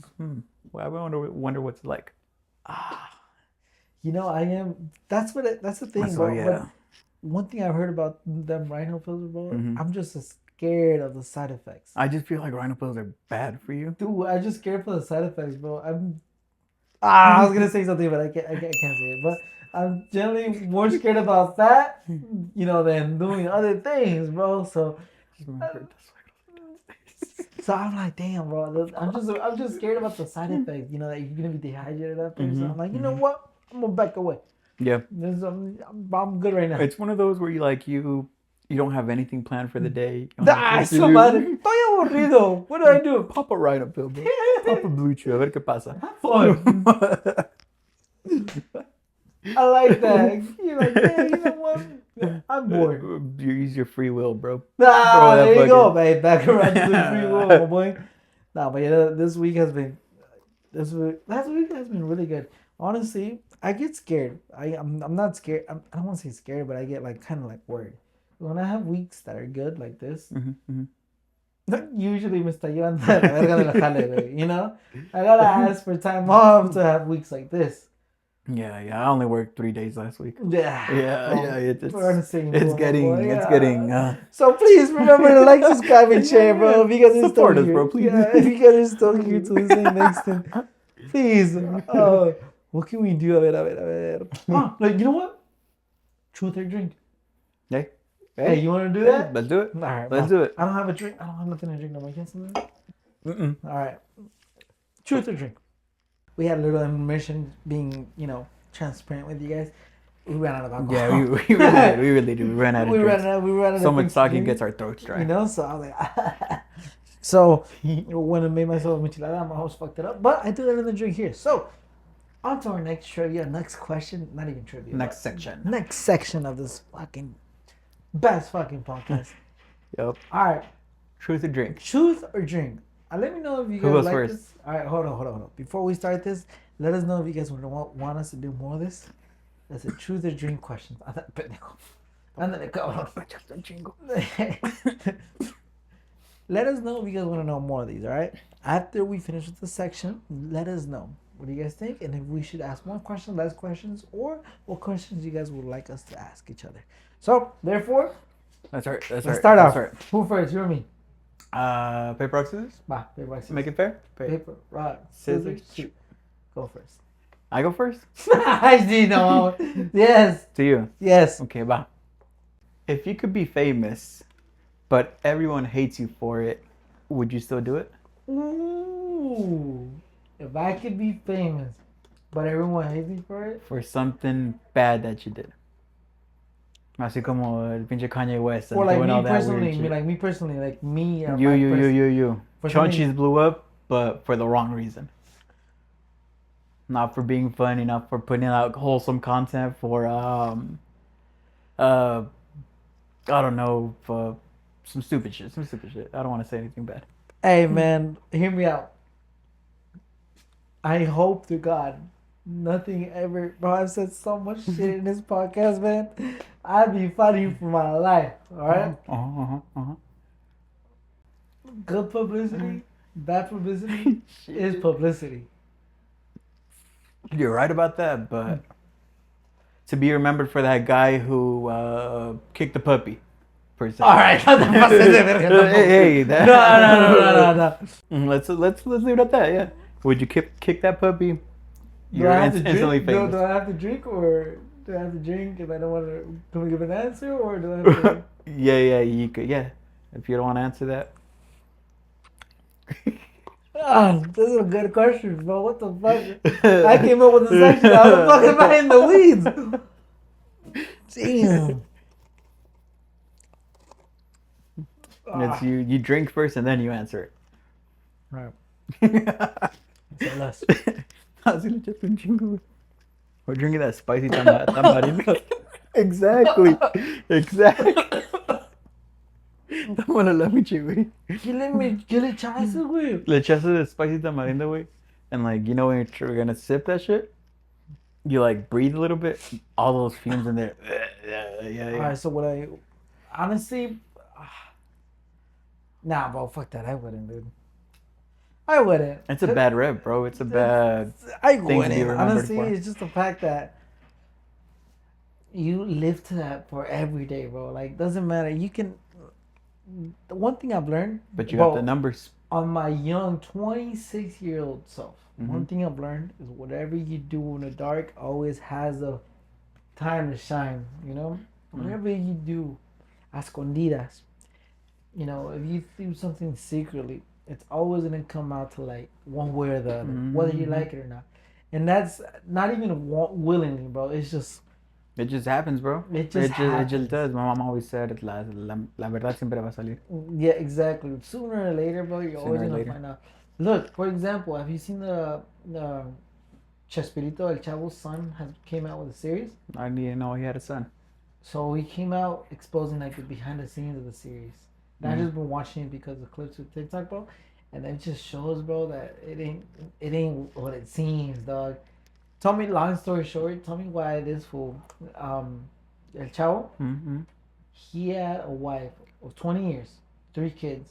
I wonder what's it like. I am. That's the thing, So, bro. yeah. But one thing I've heard about them rhino pills, bro. I'm just scared of the side effects. I just feel like rhino pills are bad for you. Dude, I'm just scared for the side effects, bro. I was gonna say something, but I can't say it. But I'm generally more scared about that, than doing other things, bro. So I'm like, damn, bro. I'm just scared about the side effects. That you're gonna be dehydrated after. So I'm like, you know what? I'm gonna back away. Yeah. I'm good right now. It's one of those where you don't have anything planned for the day. Somebody, estoy aburrido. What do I do? Pop a rhino pill, bro. Pop a Blue Chew. A ver qué pasa. Have fun. I like that. You're like, hey, you know what? I'm bored. You use your free will, bro. There you go, babe. Back around to the free will, my boy. But yeah, last week has been really good. Honestly, I get scared. I'm not scared. I don't want to say scared, but I get like kind of like worried. When I have weeks that are good like this, usually me está llevando la verga de la jale, I gotta ask for time off to have weeks like this. Yeah. I only worked 3 days last week. Yeah. We're on the same. It's getting. So please remember to like, subscribe, and share, bro. Because it's support still us, here. bro. Please. Yeah, because you're still here to listen next time. Please. What can we do? A ver. Like, you know what? Truth or drink. Hey, you want to do that? Let's do it. All right, let's do it. I don't have a drink. I don't have nothing to drink. No, I can't say that. All right. Truth or drink? we had a little intermission, being transparent with you guys. We ran out of alcohol. Yeah, we really did. We really do. We ran out of drinks. We ran out So of much things to talking drink, gets our throats dry. So I was like, so when I made myself a michelada, my host fucked it up. But I do that in the drink here. So on to our next trivia, next question. Not even trivia. Next section. Next section of this fucking best fucking podcast. Yep. All right. Truth or drink? Truth or drink? Let me know if you Who guys goes like first? this. All right, hold on. Before we start this, let us know if you guys want us to do more of this. That's a truth or drink question. Let us know if you guys want to know more of these, all right? After we finish with the section, let us know. What do you guys think? And if we should ask more questions, less questions, or what questions you guys would like us to ask each other. So, therefore, let's start off. Who first? You or me? Paper, rock, scissors? Bah, paper, rock, scissors. Make it fair? Paper, rock, scissors, shoot. Go first. I go first? I see, no. Yes. To you? Yes. Okay, bye. If you could be famous, but everyone hates you for it, would you still do it? Ooh. If I could be famous, but everyone hates me for it? For something bad that you did. Así como el pinche Kanye West. Or like doing all me that personally, weird shit. like me. Or You. For Chonchis something- blew up, but for the wrong reason. Not for being funny, not for putting out wholesome content, for I don't know, for some stupid shit. I don't want to say anything bad. Hey man, hear me out. I hope to God nothing ever. Bro, I've said so much shit in this podcast, man. I'd be fighting for my life. All right. Good publicity, bad publicity is publicity. You're right about that, but to be remembered for that guy who kicked the puppy, per se. All right. Hey, that. No. Let's leave it at that. Yeah. Would you kick that puppy? Do I have to instantly drink? famous. Do I have to drink, or do I have to drink if I don't want to? Can we give an answer, or do I have to? Yeah, you could. Yeah, if you don't want to answer that. This is a good question, bro. What the fuck? I came up with the section. How the fuck am I in the weeds? Damn. It's you drink first and then you answer it. Right. Say less. Así le echaste un chingo, güey. We're drinking that spicy tamarindo. Exactly. Estamos en la michi, güey. ¿Qué le echaste, güey? Le echaste the spicy tamarindo, güey. And like, you know when you're gonna sip that shit? You like breathe a little bit. All those fumes in there. Yeah. Alright, so what I... Honestly... Nah, bro, fuck that. I wouldn't, dude. I wouldn't. It's a bad rep, bro. It's a bad I thing to be wouldn't. remembered Honestly, for. it's just the fact that you live to that for every day, bro. Like, doesn't matter. You can... The one thing I've learned... But you got the numbers. On my young 26-year-old self, Mm-hmm. one thing I've learned is whatever you do in the dark always has a time to shine, you know? Mm-hmm. Whatever you do, a escondidas, you know, if you do something secretly, it's always going to come out to like one way or the other, whether you like it or not. And that's not even willingly, bro. It just happens, bro. It just does. My mom always said, la verdad siempre va a salir. Yeah, exactly. Sooner or later, bro, you're always going to find out. Look, for example, have you seen the Chespirito, El Chavo's son, came out with a series? I didn't know he had a son. So he came out exposing like the behind the scenes of the series. And I've just been watching it because of clips of TikTok, bro. And it just shows, bro, that it ain't what it seems, dog. Tell me, long story short, tell me why this fool, El Chavo, he had a wife of 20 years, 3 kids,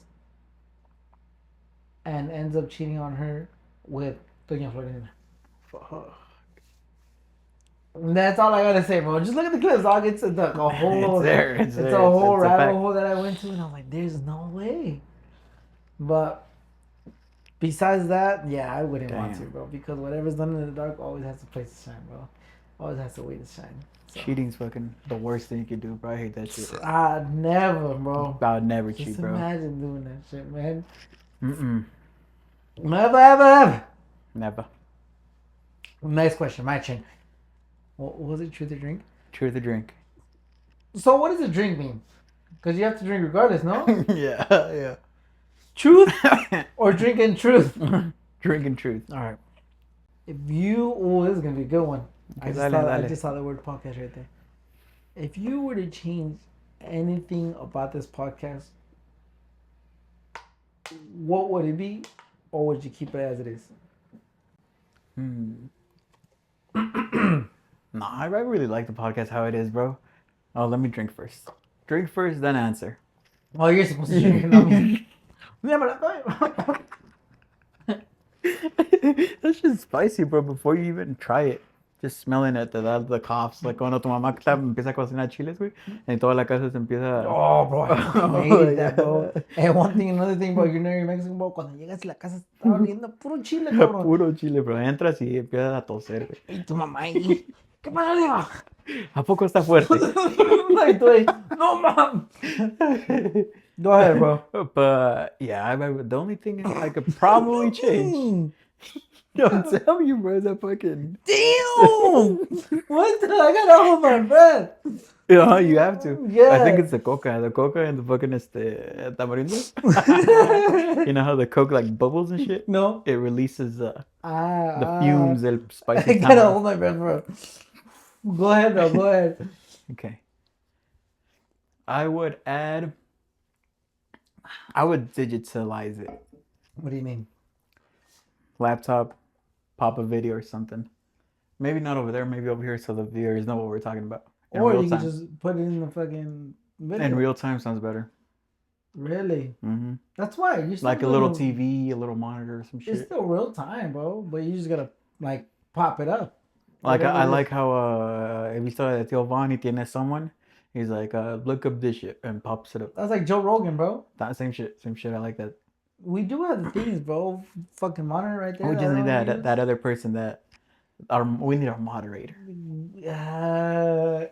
and ends up cheating on her with Doña Florinda. Fuck. That's all I gotta say, bro. Just look at the clips. I'll get to a whole. It's a whole it's rabbit hole that I went to, and I'm like, there's no way. But besides that, yeah, I wouldn't want to, bro, because whatever's done in the dark always has a place to shine, bro. Always has a way to shine. So. Cheating's fucking the worst thing you could do, bro. I hate that shit. Never, bro. I would never Just cheat, bro. imagine doing that shit, man. Mm-mm. Never, ever, ever. Never. Next question, my turn. What was it? Truth or drink? Truth or drink? So what does a drink mean? Because you have to drink regardless, no? Yeah. Truth or drinking truth? Drinking truth. All right. If you, this is gonna be a good one. I just saw the word podcast right there. If you were to change anything about this podcast, what would it be, or would you keep it as it is? Nah, I really like the podcast how it is, bro. Oh, let me drink first. Drink first, then answer. Oh, you're supposed to drink, not me. That's just spicy, bro. Before you even try it, just smelling it, te da the coughs. Like cuando tu mamá empieza a cocinar chiles, güey, y toda la casa se empieza. Oh, bro, I hate that, bro. And another thing, bro, you're never Mexican, bro. Cuando llegas a la casa está oliendo puro chile, cabrón. Puro chile, bro. Entras y empiezas a toser, güey. Y tu mamá ahí, ¿qué pasa, Diego? ¿A poco está fuerte? Like, no, mom. Go ahead, bro. But yeah, the only thing I could probably change. Yo, tell you, bro, that fucking. Damn! What the? I gotta hold my breath. Yeah, you have to. Yeah. I think it's the coca and the fucking tamarindo. You know how the coke like bubbles and shit? No. It releases the fumes, el spicy. I gotta hold my breath, bro. Go ahead, bro. Go ahead. Okay. I would digitalize it. What do you mean? Laptop, pop a video or something. Maybe not over there, maybe over here so the viewers know what we're talking about. Or you could just put it in the fucking video. In real time sounds better. Really? Mm-hmm. That's why. You're still like a little TV, a little monitor or some shit. It's still real time, bro. But you just gotta, like, pop it up. Like, I like how, if you saw that Tío Vani tiene someone, he's like, look up this shit and pops it up. That's like Joe Rogan, bro. That same shit. I like that. We do have the things, bro. Fucking monitor right there. We just need that other person we need our moderator.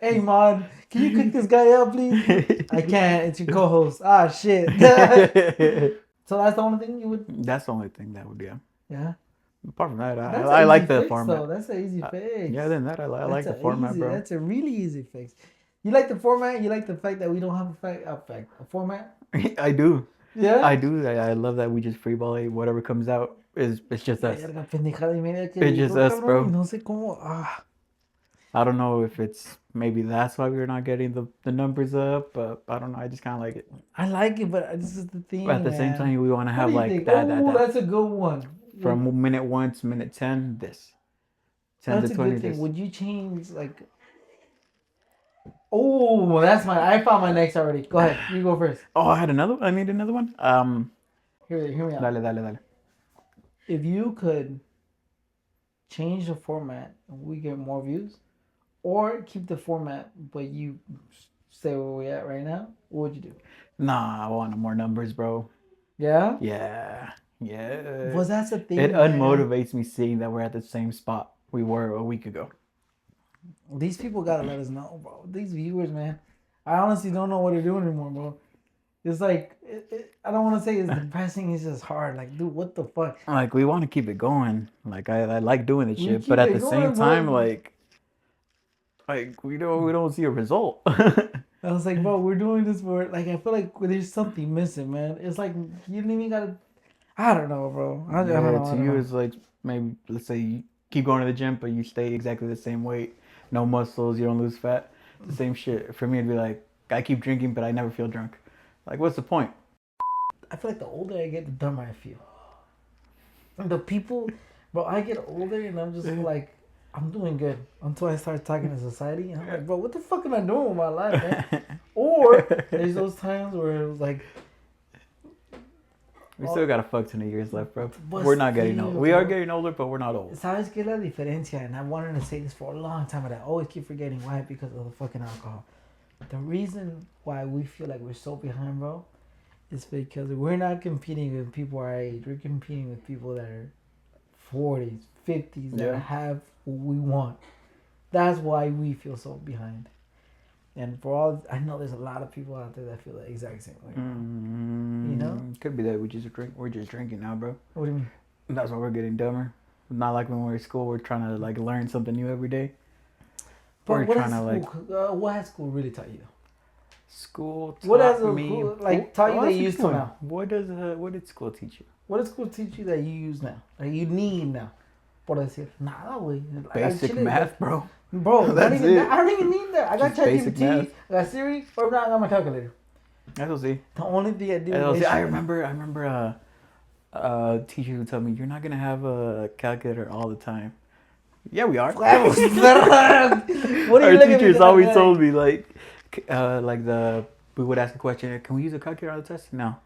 Hey, mod, can you cook this guy up, please? I can't. It's your co-host. Ah, shit. So that's the only thing you would. That's the only thing that would be. Yeah. Apart from that, I like the format. Though. That's an easy fix. Yeah, then that I like the format, bro. That's a really easy fix. You like the format? You like the fact that we don't have a format? I do. Yeah. I do. I love that we just freeball it. Whatever comes out it's just us. It's just us, bro. No sé cómo. I don't know if it's maybe that's why we're not getting the numbers up, but I don't know. I just kind of like it. I like it, but this is the thing. But at the same time, we want to have like that. That's a good one. From minute 1 to minute 10, this. 10 that's to 20. That's a good thing. Would you change like? Oh, that's my. I found my next already. Go ahead. You go first. Oh, I need another one. Hear me out. Dale. If you could change the format and we get more views, or keep the format but you stay where we at right now, what would you do? Nah, I want more numbers, bro. Yeah? Yeah. Well, that's the thing. It unmotivates me seeing that we're at the same spot we were a week ago. These people gotta let us know, bro. These viewers, man. I honestly don't know what they're doing anymore, bro. It's like, I don't want to say it's depressing. It's just hard. Like, dude, what the fuck? Like, we want to keep it going. Like, I like doing this shit, but at the same time, like we don't see a result. I was like, bro, we're doing this for, like, I feel like there's something missing, man. It's like you didn't even gotta. I don't know, bro. I don't know. To you, it's like maybe let's say you keep going to the gym, but you stay exactly the same weight, no muscles, you don't lose fat. The same shit. For me, it'd be like I keep drinking, but I never feel drunk. Like, what's the point? I feel like the older I get, the dumber I feel. The people, bro, I get older and I'm just like, I'm doing good until I start talking to society. And I'm like, bro, what the fuck am I doing with my life, man? Or there's those times where it was like, we still got a fuck 20 years left, bro. We're not getting old. We are getting older, but we're not old. ¿Sabes qué es la diferencia? And I wanted to say this for a long time, but I always keep forgetting why, because of the fucking alcohol. The reason why we feel like we're so behind, bro, is because we're not competing with people our age. We're competing with people that are 40s, 50s, that have what we want. That's why we feel so behind. And for all, I know there's a lot of people out there that feel the exact same way. You know? Could be that we're just drinking now, bro. What do you mean? That's why we're getting dumber. Not like when we're at school, we're trying to like learn something new every day. But We're trying to like what has school really taught you? School taught What has me taught you that you use to school. now? What did school teach you? What does school teach you that you use now? That you need now? Por decir, nada, güey. Basic math, bro. Bro, not That's even it. that. I don't even need that. I got Just basic ChatGPT, math. I got Siri, or not, I got my calculator. Eso sí. The only thing I do Eso is sí. I remember a teacher who told me, you're not going to have a calculator all the time. Yeah, we are. What are you Our looking at me teachers like always that? told me, we would ask a question, can we use a calculator on the test? No.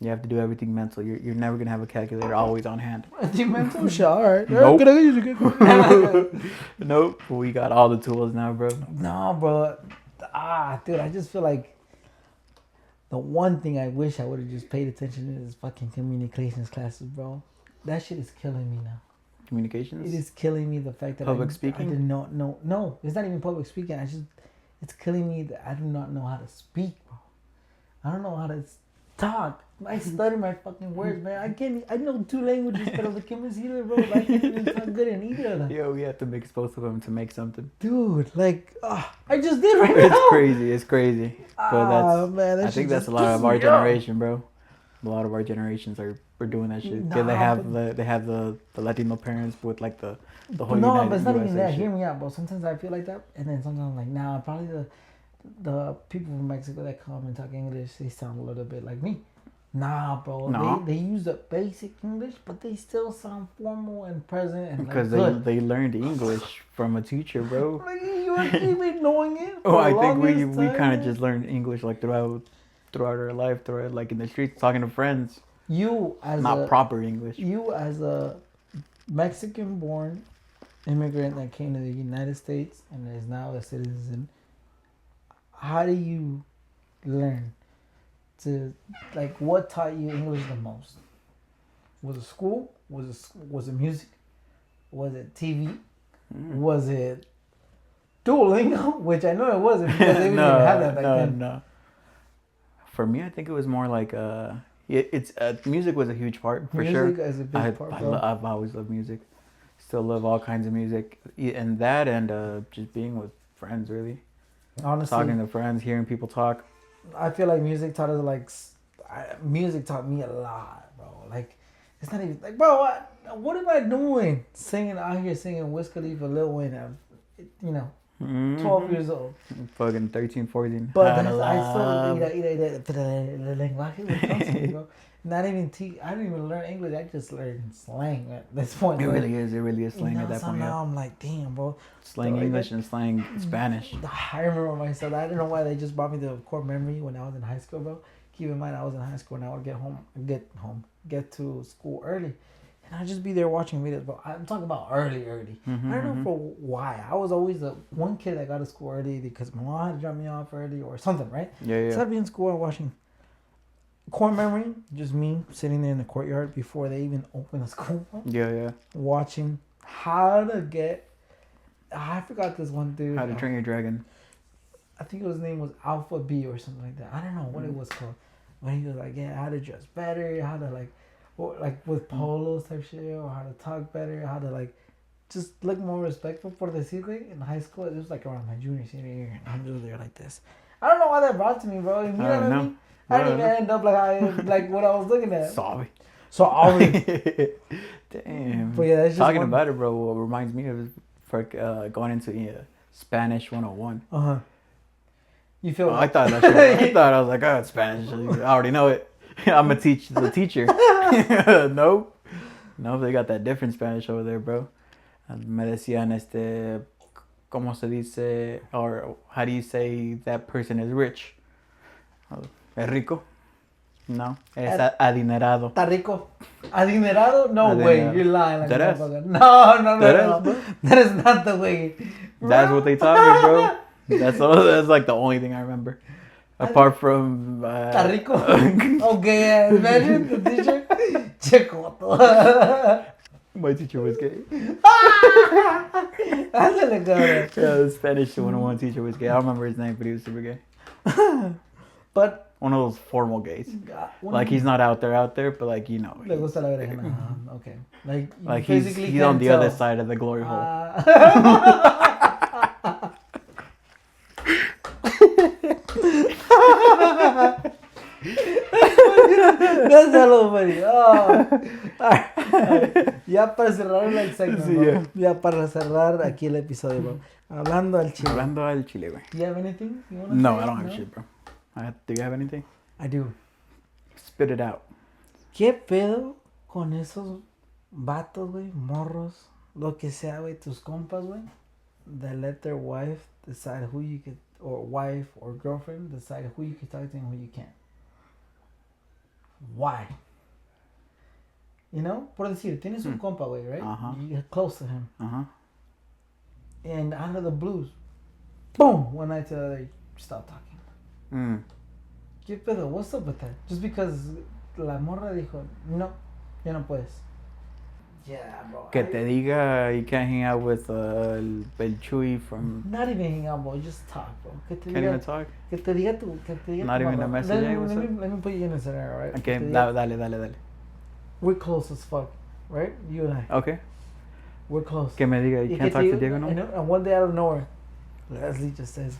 You have to do everything mental. You're never going to have a calculator always on hand. You mental? Sure, alright. Nope. Can I use a calculator? Nope. We got all the tools now, bro. No, bro. Dude, I just feel like the one thing I wish I would have just paid attention to is fucking communications classes, bro. That shit is killing me now. Communications? It is killing me, the fact that Public I speaking? did not know. No, it's not even public speaking. It's killing me that I do not know how to speak, bro. I don't know how to talk. I stutter my fucking words, man. I know 2 languages, pero de qué me sirve, bro? I can't even talk good in either of them. Yo, we have to mix both of them to make something. Dude, like, I just did right now. It's crazy. But man, I think that's a lot of our generation, bro. A lot of our generations are doing that shit. Nah, they have the Latino parents with like the whole No, United but it's not even USA that. shit. Hear me out, bro. Sometimes I feel like that, and then sometimes I'm like, nah, probably the people from Mexico that come and talk English, they sound a little bit like me. Nah, bro. No. They use the basic English, but they still sound formal and present and Because like good. they learned English from a teacher, bro. Like, you actually been knowing it. Oh, I think we time. kind of just learned English like throughout our life, throughout like in the streets, talking to friends. You as Not proper English. You as a Mexican-born immigrant that came to the United States and is now a citizen, how do you learn to, like, what taught you English the most? Was it school? Was it music? Was it TV? Was it Duolingo? Which I know it wasn't because they didn't even have that back then. No. For me, I think it was more like music was a huge part for sure. Music is a big part, bro. I've always loved music. Still love all kinds of music, and that and just being with friends, really. Honestly, Talking to friends, hearing people talk. I feel like music taught us music taught me a lot, bro. Like, it's not even like, bro, what am I doing? Out here singing Wiz Khalifa, Lil Wayne, at, 12 years old. Fucking 13, 14. But I still, the language would come to me, bro. Not even I didn't even learn English. I just learned slang at this point. It really is slang at that so point. now I'm like, damn, bro. Slang So, English and slang Spanish. I remember myself. I don't know why they just brought me the core memory when I was in high school, bro. Keep in mind, I was in high school and I would get to school early. And I'd just be there watching videos, bro. I'm talking about early. Mm-hmm, I don't know for why. I was always the one kid that got to school early because my mom had to drop me off early or something, right? Yeah. So I'd be in school and watching core memory, just me sitting there in the courtyard before they even open the school. Yeah. Watching how to get... I forgot this one dude. How to Train Your Dragon. I think his name was Alpha B or something like that. I don't know what it was called. But he was like, yeah, how to dress better, how to with polos type shit, or how to talk better, how to just look more respectful. Por decirle, in high school, it was like around my junior, senior year, and I'm just there like this. I don't know why that brought to me, bro. You know what I mean? I didn't even end up like what I was looking at. Sorry. Damn. But yeah, that's just talking about it, bro. What reminds me of going into Spanish 101. Uh-huh. You feel? I thought that shit. I was like, it's Spanish. I already know it. I'm gonna teach the teacher. Nope. They got that different Spanish over there, bro. Me decían ¿cómo se dice? Or how do you say that person is rich? ¿Es rico? No. Es adinerado. ¿Está rico? ¿Adinerado? No Adinerado. way. You're lying. Like That motherfucker. No. That That is not the way. That's what they taught me, bro. That's like the only thing I remember. Apart from... ¿Está rico? Okay, imagine the teacher. Chicoto. My teacher was gay. Ándale, cabrón. Yeah, the Spanish 101 teacher was gay. I don't remember his name, but he was super gay. But One of those formal gays. One Like he's not out there, but like, you know. Le gusta la verga. Okay. Like basically he's on the can't other tell. side of the glory hole. That's hella funny. Oh. Alright. Ya para cerrar el segmento, Sí, bro. Ya para cerrar aquí el episodio, bro. Hablando al chile. Hablando al chile, güey. Do you have anything you want to No, say? I don't have shit, bro. Do you have anything? I do. Spit it out. ¿Qué pedo con esos vatos, güey, morros, lo que sea, güey, tus compas, güey, that let their wife decide who you could, or wife or girlfriend decide who you can talk to and who you can't? Why? You know, por decir, tienes un compa, güey, right? Uh-huh. You get close to him. Uh-huh. And out of the blues, boom, one night to the other, you stop talking. Mm. ¿Qué pedo? What's up with that? Just because la morra dijo, no, ya no puedes. Yeah, bro. Que te diga you can't hang out with el Chuy from... Not even hang out, bro. Just talk, bro. Que te Can't diga, even talk? que te diga tu, que te diga Not tu even mamá. a message, hey, what's let up? me put you in a scenario, right? Okay, Que te diga, dale. we're close as fuck, right? You and I. Okay. We're close. Que me diga you Y can't que talk te to diga- Diego, no? And one day out of nowhere, Leslie just says,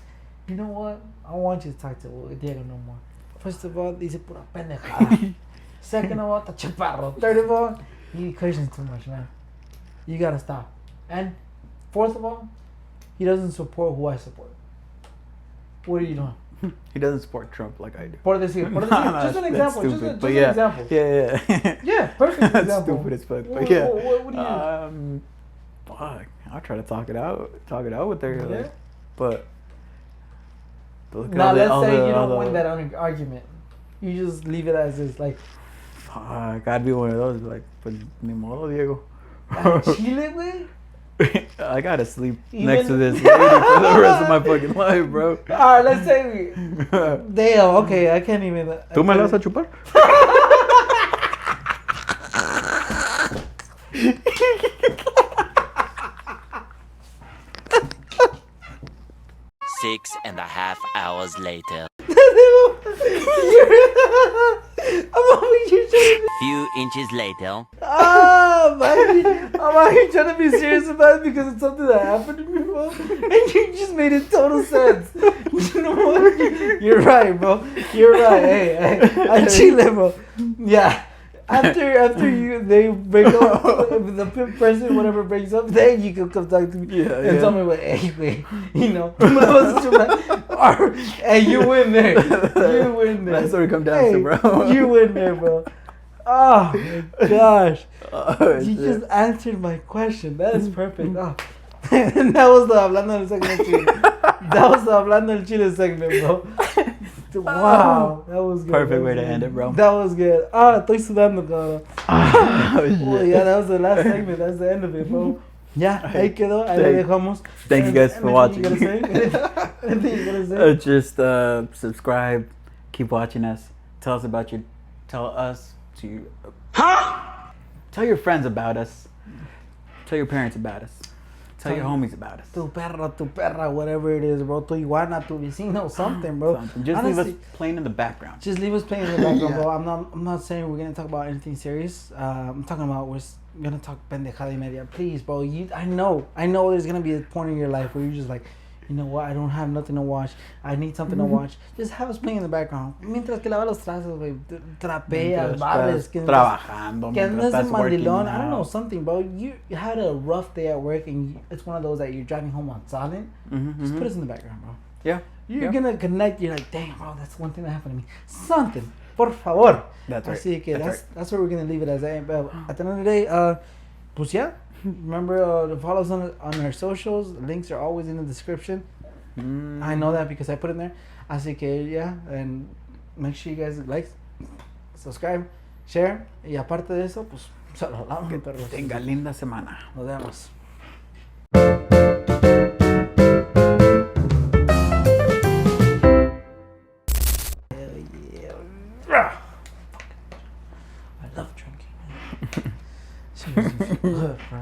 you know what? I want you to talk to Diego no more. First of all, dice pura pendejada. Second of all, está chaparro. Third of all, he questions too much, man. You gotta stop. And fourth of all, he doesn't support who I support. What are you doing? He doesn't support Trump like I do. Por decir, No, just that's an example. Just stupid, an but yeah. example. Yeah. Yeah, perfect That's example. stupid as fuck, but What- yeah. what do you Fuck. I'll try to talk it out with her. Yeah. Like, but look at Now all the- let's all say the- you all don't win the- that argument. You just leave it as is, like Fuck, I'd be one of those, like, pues ni modo, Diego. Chile, güey. I gotta sleep Even- next to this lady for the rest of my fucking life, bro. Alright, let's say damn, okay, I can't even. ¿Tú me la vas a chupar? Six and a half hours later. Few inches later. I'm out here trying to be serious about it because it's something that happened to me, bro. And you just made it total sense. You know what? You're right, bro. You're right. Hey, I Chile, bro. Yeah. After they break up, if the person, whatever breaks up, then you can come talk to me and tell me, hey, wait, you know, or, hey, you win there. You win there. That's what it comes down to, bro. You win there, bro. Oh, my gosh. Oh, You shit. just answered my question. That is perfect. Oh. And that was the Hablando del Segment Chile. That was the Hablando del Chile segment, bro. Wow, that was good. Perfect That way was to good. end it, bro. That was good. Estoy sudando, cabrón. Well, yeah, that was the last segment. That's the end of it, bro. Yeah, ahí quedó. Ahí lo dejamos. Thank you guys for watching. Anything you gotta say? Just subscribe, keep watching us. Tell your friends about us. Tell your parents about us. Tell your homies about us. Tu perro, tu perra, whatever it is, bro. Tu iguana, tu vecino, something, bro. Something. Just Honestly, leave us playing in the background. just leave us playing in the background, Yeah. bro. I'm not saying we're gonna talk about anything serious. I'm talking about gonna talk pendejada y media. Please, bro. I know there's gonna be a point in your life where you're just like, you know what? I don't have nothing to watch. I need something to watch. Just have us playing in the background. Mientras que lavas los trastes, güey. Trapeas, barres. Que Trabajando. que mientras andas de estás working mandilón. I don't know, out. something, bro. You had a rough day at work and it's one of those that you're driving home on silent. Just put us in the background, bro. Yeah. You're gonna connect. You're like, damn, bro, that's one thing that happened to me. Something, por favor. That's right. Así que That's that's where we're gonna leave it as. But at the end of the day, pues yeah. Remember to follow us on our socials. Links are always in the description. I know that because I put it in there. Así que yeah, and make sure you guys like, subscribe, share. Y aparte de eso, pues saludamos, perros. Tenga linda semana. Nos vemos. Hell yeah. I love drinking. Seriously, good, bro.